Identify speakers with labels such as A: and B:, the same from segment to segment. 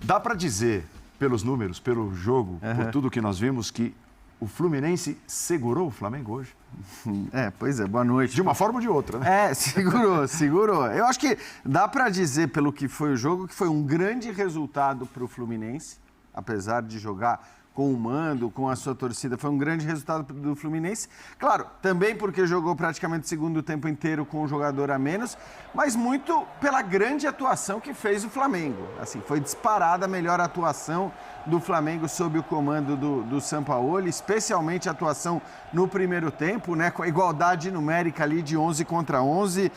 A: Dá para dizer, pelos números, pelo jogo, por tudo que nós vimos, que o Fluminense segurou o Flamengo hoje?
B: Pois é, boa noite.
A: De uma forma ou de outra, né?
B: Segurou. Eu acho que dá para dizer, pelo que foi o jogo, que foi um grande resultado para o Fluminense, apesar de jogar com o mando, com a sua torcida, foi um grande resultado do Fluminense. Claro, também porque jogou praticamente o segundo tempo inteiro com um jogador a menos, mas muito pela grande atuação que fez o Flamengo. Assim, foi disparada a melhor atuação do Flamengo sob o comando do Sampaoli, especialmente a atuação no primeiro tempo, né, com a igualdade numérica ali de 11 contra 11.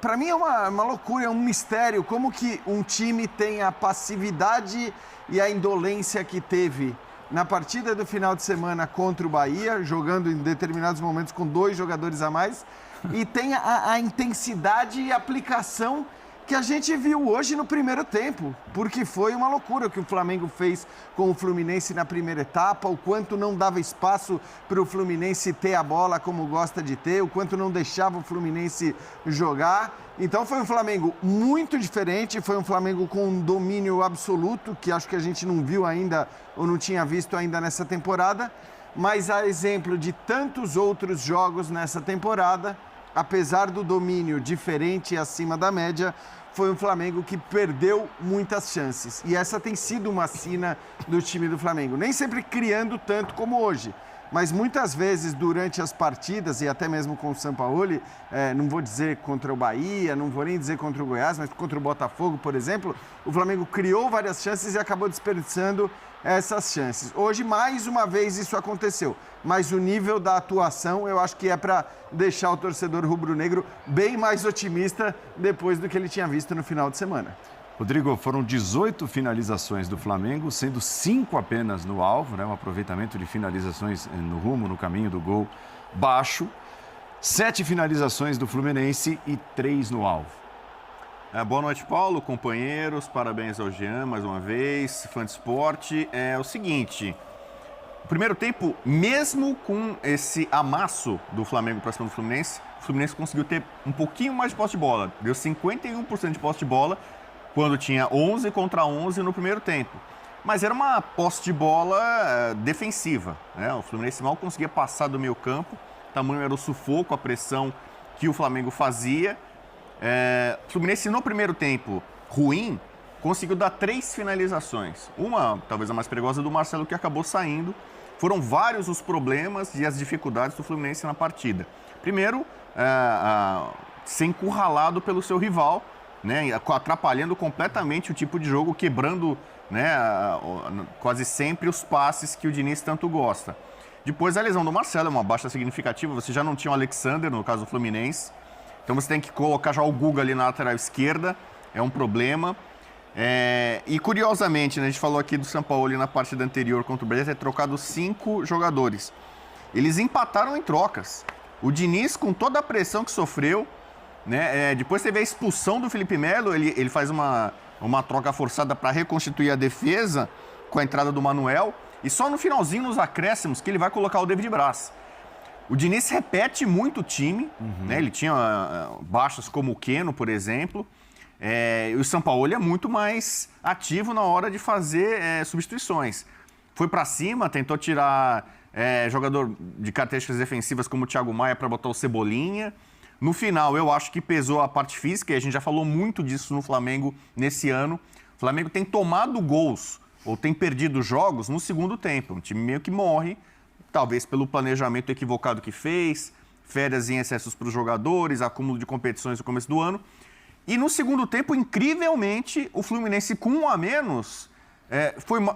B: Para mim é uma loucura, é um mistério como que um time tem a passividade e a indolência que teve na partida do final de semana contra o Bahia, jogando em determinados momentos com 2 jogadores a mais, e tem a intensidade e aplicação que a gente viu hoje no primeiro tempo, porque foi uma loucura o que o Flamengo fez com o Fluminense na primeira etapa, o quanto não dava espaço para o Fluminense ter a bola como gosta de ter, o quanto não deixava o Fluminense jogar. Então foi um Flamengo muito diferente, foi um Flamengo com um domínio absoluto, que acho que a gente não viu ainda, ou não tinha visto ainda nessa temporada, mas a exemplo de tantos outros jogos nessa temporada, apesar do domínio diferente e acima da média, foi um Flamengo que perdeu muitas chances. E essa tem sido uma sina do time do Flamengo. Nem sempre criando tanto como hoje, mas muitas vezes durante as partidas, e até mesmo com o Sampaoli, não vou dizer contra o Bahia, não vou nem dizer contra o Goiás, mas contra o Botafogo, por exemplo, o Flamengo criou várias chances e acabou desperdiçando essas chances. Hoje, mais uma vez, isso aconteceu. Mas o nível da atuação, eu acho que é para deixar o torcedor rubro-negro bem mais otimista depois do que ele tinha visto no final de semana.
A: Rodrigo, foram 18 finalizações do Flamengo, sendo 5 apenas no alvo, né? Um aproveitamento de finalizações no rumo, no caminho do gol baixo. 7 finalizações do Fluminense e 3 no alvo.
C: Boa noite, Paulo, companheiros, parabéns ao Jean mais uma vez, fã de esporte. É o seguinte, o primeiro tempo, mesmo com esse amasso do Flamengo para cima do Fluminense, o Fluminense conseguiu ter um pouquinho mais de posse de bola, deu 51% de posse de bola, quando tinha 11 contra 11 no primeiro tempo. Mas era uma posse de bola defensiva, né? O Fluminense mal conseguia passar do meio campo, tamanho era o sufoco, a pressão que o Flamengo fazia. O Fluminense no primeiro tempo ruim conseguiu dar 3 finalizações. Uma, talvez a mais perigosa, do Marcelo, que acabou saindo. Foram vários os problemas e as dificuldades do Fluminense na partida. Primeiro, ser encurralado pelo seu rival, né, atrapalhando completamente o tipo de jogo, quebrando, né, quase sempre os passes que o Diniz tanto gosta. Depois, a lesão do Marcelo, uma baixa significativa. Você já não tinha o Alexander, no caso do Fluminense. Então você tem que colocar já o Guga ali na lateral esquerda, é um problema. E curiosamente, né, a gente falou aqui do Sampaoli na partida anterior contra o Bahia, ter trocado 5 jogadores. Eles empataram em trocas. O Diniz, com toda a pressão que sofreu, né, depois teve a expulsão do Felipe Melo, ele faz uma troca forçada para reconstituir a defesa com a entrada do Manuel, e só no finalzinho, nos acréscimos, que ele vai colocar o David Braz. O Diniz repete muito o time, né? Ele tinha baixas como o Keno, por exemplo, e o Sampaoli é muito mais ativo na hora de fazer substituições. Foi para cima, tentou tirar jogador de características defensivas como o Thiago Maia para botar o Cebolinha. No final, eu acho que pesou a parte física, e a gente já falou muito disso no Flamengo nesse ano. O Flamengo tem tomado gols, ou tem perdido jogos no segundo tempo. Um time meio que morre, talvez pelo planejamento equivocado que fez, férias em excessos para os jogadores, acúmulo de competições no começo do ano. E no segundo tempo, incrivelmente, o Fluminense com 1 a menos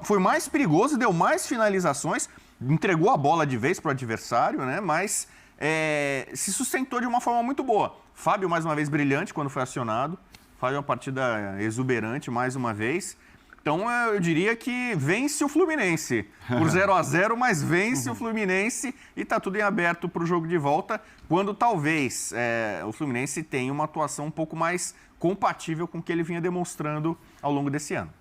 C: foi mais perigoso, deu mais finalizações, entregou a bola de vez para o adversário, né? Mas se sustentou de uma forma muito boa. Fábio, mais uma vez, brilhante quando foi acionado. Fábio, uma partida exuberante mais uma vez. Então, eu diria que vence o Fluminense por 0-0, mas vence o Fluminense e está tudo em aberto para o jogo de volta, quando talvez o Fluminense tenha uma atuação um pouco mais compatível com o que ele vinha demonstrando ao longo desse ano.